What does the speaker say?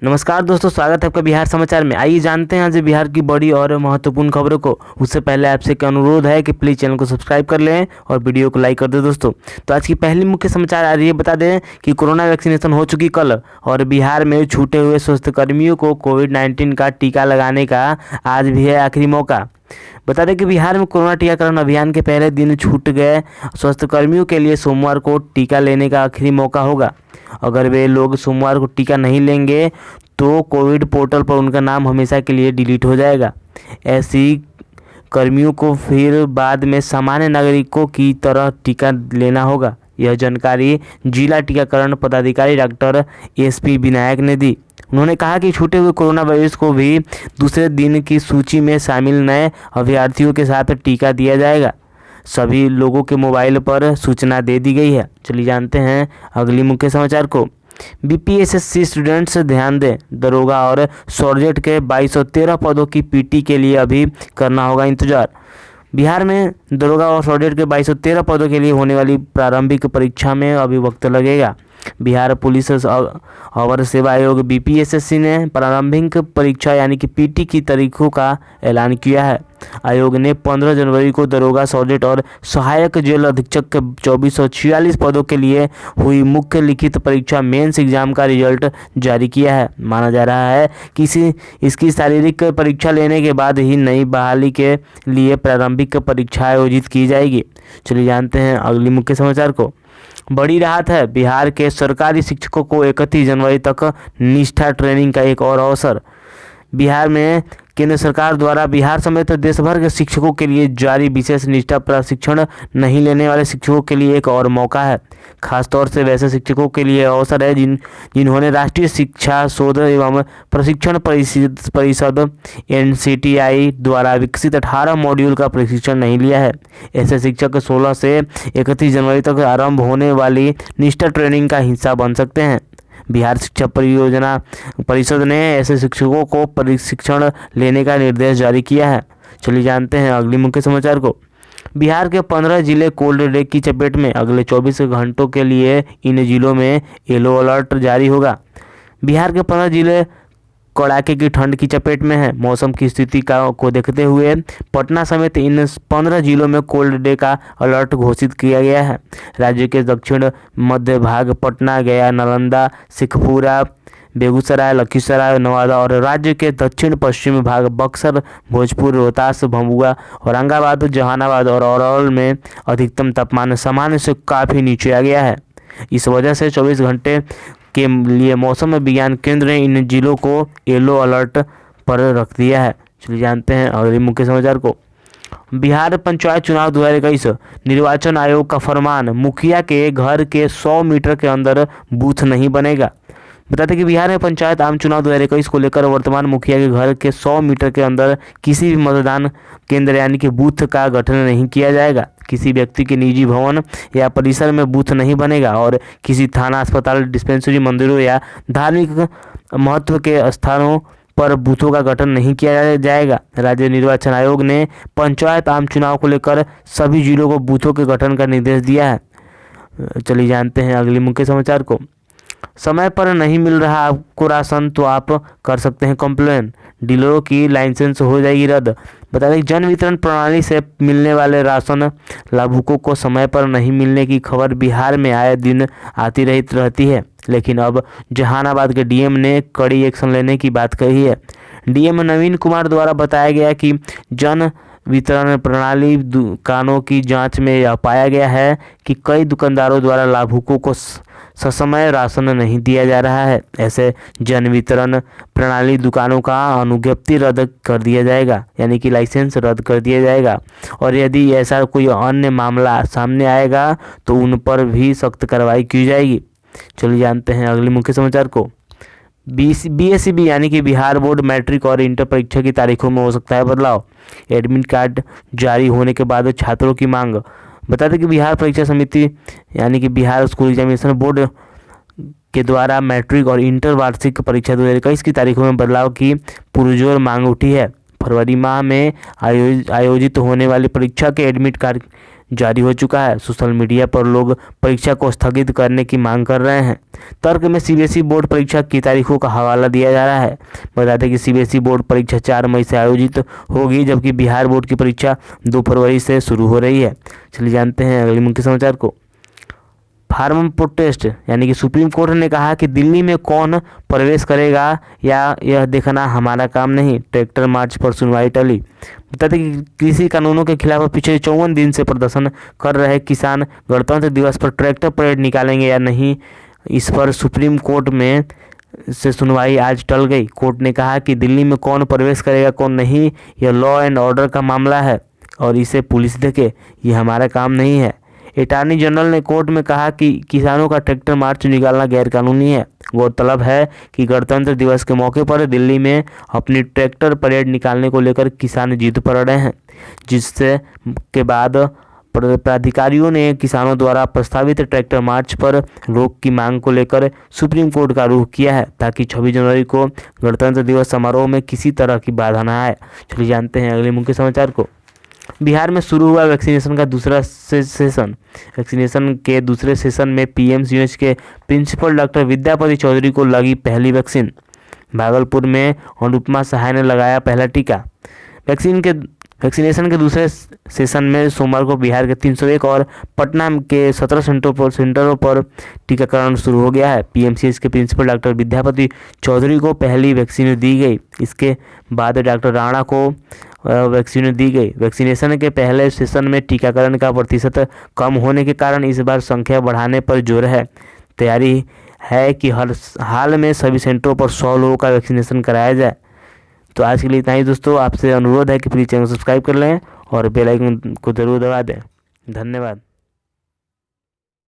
नमस्कार दोस्तों, स्वागत है आपका बिहार समाचार में। आइए जानते हैं आज बिहार की बड़ी और महत्वपूर्ण खबरों को। उससे पहले आपसे एक अनुरोध है कि प्लीज़ चैनल को सब्सक्राइब कर लें और वीडियो को लाइक कर दें दोस्तों। तो आज की पहली मुख्य समाचार आ रही है, बता दें कि कोरोना वैक्सीनेशन हो चुकी कल और बिहार में छूटे हुए स्वास्थ्यकर्मियों को कोविड-19 का टीका लगाने का आज भी है आखिरी मौका। बता दें कि बिहार में कोरोना टीकाकरण अभियान के पहले दिन छूट गए स्वास्थ्यकर्मियों के लिए सोमवार को टीका लेने का आखिरी मौका होगा। अगर वे लोग सोमवार को टीका नहीं लेंगे तो कोविड पोर्टल पर उनका नाम हमेशा के लिए डिलीट हो जाएगा। ऐसी कर्मियों को फिर बाद में सामान्य नागरिकों की तरह टीका लेना होगा। यह जानकारी जिला टीकाकरण पदाधिकारी डॉक्टर SP विनायक ने दी। उन्होंने कहा कि छूटे हुए कोरोना वायरस को भी दूसरे दिन की सूची में शामिल नए अभ्यर्थियों के साथ टीका दिया जाएगा। सभी लोगों के मोबाइल पर सूचना दे दी गई है। चलिए जानते हैं अगली मुख्य समाचार को। BPSC स्टूडेंट्स ध्यान दें, दरोगा और सॉर्जेट के 2213 पदों की PT के लिए अभी करना होगा इंतजार। बिहार में दरोगा और सॉर्जेट के 2213 पदों के लिए होने वाली प्रारंभिक परीक्षा में अभी वक्त लगेगा। बिहार पुलिस अवर सेवा आयोग BPSC ने प्रारंभिक परीक्षा यानी कि PT की तारीखों का ऐलान किया है। आयोग ने 15 जनवरी को दरोगा, सॉर्जेट और सहायक जेल अधीक्षक के 2446 पदों के लिए हुई मुख्य लिखित परीक्षा मेंस एग्जाम का रिजल्ट जारी किया है। माना जा रहा है कि इसकी शारीरिक परीक्षा लेने के बाद ही नई बहाली के लिए प्रारंभिक परीक्षा आयोजित की जाएगी। चलिए जानते हैं अगली मुख्य समाचार को। बड़ी राहत है, बिहार के सरकारी शिक्षकों को 31 जनवरी तक निष्ठा ट्रेनिंग का एक और अवसर। बिहार में केंद्र सरकार द्वारा बिहार समेत देश भर के शिक्षकों के लिए जारी विशेष निष्ठा प्रशिक्षण नहीं लेने वाले शिक्षकों के लिए एक और मौका है। खासतौर से वैसे शिक्षकों के लिए अवसर है जिन्होंने राष्ट्रीय शिक्षा शोध एवं प्रशिक्षण परिषद NCTI द्वारा विकसित 18 मॉड्यूल का प्रशिक्षण नहीं लिया है। ऐसे शिक्षक 16 से 31 जनवरी तक आरंभ होने वाली निष्ठा ट्रेनिंग का हिस्सा बन सकते हैं। बिहार शिक्षा परियोजना परिषद ने ऐसे शिक्षकों को प्रशिक्षण लेने का निर्देश जारी किया है। चलिए जानते हैं अगली मुख्य समाचार को। बिहार के 15 जिले कोल्ड डे की चपेट में। अगले 24 घंटों के लिए इन जिलों में येलो अलर्ट जारी होगा। बिहार के 15 जिले कड़ाके की ठंड की चपेट में है। मौसम की स्थिति को देखते हुए पटना समेत इन 15 जिलों में कोल्ड डे का अलर्ट घोषित किया गया है। राज्य के दक्षिण मध्य भाग पटना, गया, नालंदा, शेखपुरा, बेगूसराय, लखीसराय, नवादा और राज्य के दक्षिण पश्चिम भाग बक्सर, भोजपुर, रोहतास, भभुआ, औरंगाबाद, जहानाबाद और अरवल में अधिकतम तापमान सामान्य से काफ़ी नीचे आ गया है। इस वजह से 24 घंटे के लिए मौसम विज्ञान केंद्र ने इन जिलों को येलो अलर्ट पर रख दिया है। चलिए जानते हैं अगले मुख्य समाचार को। बिहार पंचायत चुनाव 2021 निर्वाचन आयोग का फरमान, मुखिया के घर के 100 मीटर के अंदर बूथ नहीं बनेगा। बताते कि बिहार में पंचायत आम चुनाव 2021 को लेकर वर्तमान मुखिया के घर के 100 मीटर के अंदर किसी भी मतदान केंद्र यानी कि बूथ का गठन नहीं किया जाएगा। किसी व्यक्ति के निजी भवन या परिसर में बूथ नहीं बनेगा और किसी थाना, अस्पताल, डिस्पेंसरी, मंदिरों या धार्मिक महत्व के स्थानों पर बूथों का गठन नहीं किया जाएगा। राज्य निर्वाचन आयोग ने पंचायत आम चुनाव को लेकर सभी जिलों को बूथों के गठन का निर्देश दिया है। चलिए जानते हैं अगले मुख्य समाचार को। समय पर नहीं मिल रहा आपको राशन तो आप कर सकते हैं कंप्लेन, डीलरों की लाइसेंस हो जाएगी रद्द। बता दें जन वितरण प्रणाली से मिलने वाले राशन लाभुकों को समय पर नहीं मिलने की खबर बिहार में आए दिन आती रहती है, लेकिन अब जहानाबाद के DM ने कड़ी एक्शन लेने की बात कही है। DM नवीन कुमार द्वारा बताया गया कि जन वितरण प्रणाली दुकानों की जांच में यह पाया गया है कि कई दुकानदारों द्वारा लाभुकों को ससमय राशन नहीं दिया जा रहा है। ऐसे जन वितरण प्रणाली दुकानों का अनुज्ञप्ति रद्द कर दिया जाएगा, यानी कि लाइसेंस रद्द कर दिया जाएगा और यदि ऐसा कोई अन्य मामला सामने आएगा तो उन पर भी सख्त कार्रवाई की जाएगी। चलिए जानते हैं अगले मुख्य समाचार को। BSCB यानी कि बिहार बोर्ड मैट्रिक और इंटर परीक्षा की तारीखों में हो सकता है बदलाव। एडमिट कार्ड जारी होने के बाद छात्रों की मांग। बता दें कि बिहार परीक्षा समिति यानी कि बिहार स्कूल एग्जामिनेशन बोर्ड के द्वारा मैट्रिक और इंटर वार्षिक परीक्षा 2021 की तारीखों में बदलाव की पुरजोर मांग उठी है। फरवरी माह में आयोजित होने वाली परीक्षा के एडमिट कार्ड जारी हो चुका है। सोशल मीडिया पर लोग परीक्षा को स्थगित करने की मांग कर रहे हैं। तर्क में सीबीएसई बोर्ड परीक्षा की तारीखों का हवाला दिया जा रहा है। बता दें कि सीबीएसई बोर्ड परीक्षा 4 मई से आयोजित होगी, जबकि बिहार बोर्ड की परीक्षा 2 फरवरी से शुरू हो रही है। चलिए जानते हैं अगले मुख्य समाचार को। फार्म प्रोटेस्ट यानी कि सुप्रीम कोर्ट ने कहा कि दिल्ली में कौन प्रवेश करेगा या यह देखना हमारा काम नहीं। ट्रैक्टर मार्च पर सुनवाई टली। बताते कि कृषि कानूनों के खिलाफ पिछले 54 दिन से प्रदर्शन कर रहे किसान गणतंत्र दिवस पर ट्रैक्टर परेड निकालेंगे या नहीं, इस पर सुप्रीम कोर्ट में से सुनवाई आज टल गई। कोर्ट ने कहा कि दिल्ली में कौन प्रवेश करेगा कौन नहीं, यह लॉ एंड ऑर्डर का मामला है और इसे पुलिस देखे, ये हमारा काम नहीं है। अटॉर्नी जनरल ने कोर्ट में कहा कि किसानों का ट्रैक्टर मार्च निकालना गैरकानूनी है। गौरतलब है कि गणतंत्र दिवस के मौके पर दिल्ली में अपनी ट्रैक्टर परेड निकालने को लेकर किसान जिद पर अड़े हैं, जिससे के बाद प्राधिकारियों ने किसानों द्वारा प्रस्तावित ट्रैक्टर मार्च पर रोक की मांग को लेकर सुप्रीम कोर्ट का रुख किया है, ताकि 26 जनवरी को गणतंत्र दिवस समारोह में किसी तरह की बाधा न आए। चलिए जानते हैं अगले मुख्य समाचार को। बिहार में शुरू हुआ वैक्सीनेशन का दूसरा सेशन। वैक्सीनेशन के दूसरे सेशन में पीएमसीएच के प्रिंसिपल डॉक्टर विद्यापति चौधरी को लगी पहली वैक्सीन। भागलपुर में अनुपमा सहाय ने लगाया पहला टीका। वैक्सीनेशन के दूसरे सेशन में सोमवार को बिहार के 301 और पटना के 17 सेंटरों पर टीकाकरण शुरू हो गया है। पीएमसीएच के प्रिंसिपल डॉक्टर विद्यापति चौधरी को पहली वैक्सीन दी गई। इसके बाद डॉक्टर राणा को वैक्सीन दी गई। वैक्सीनेशन के पहले सेशन में टीकाकरण का प्रतिशत कम होने के कारण इस बार संख्या बढ़ाने पर जोर है। तैयारी है कि हर हाल में सभी सेंटरों पर 100 लोगों का वैक्सीनेशन कराया जाए। तो आज के लिए इतना ही दोस्तों। आपसे अनुरोध है कि प्लीज़ चैनल सब्सक्राइब कर लें और बेल आइकन को ज़रूर दबा दें। धन्यवाद।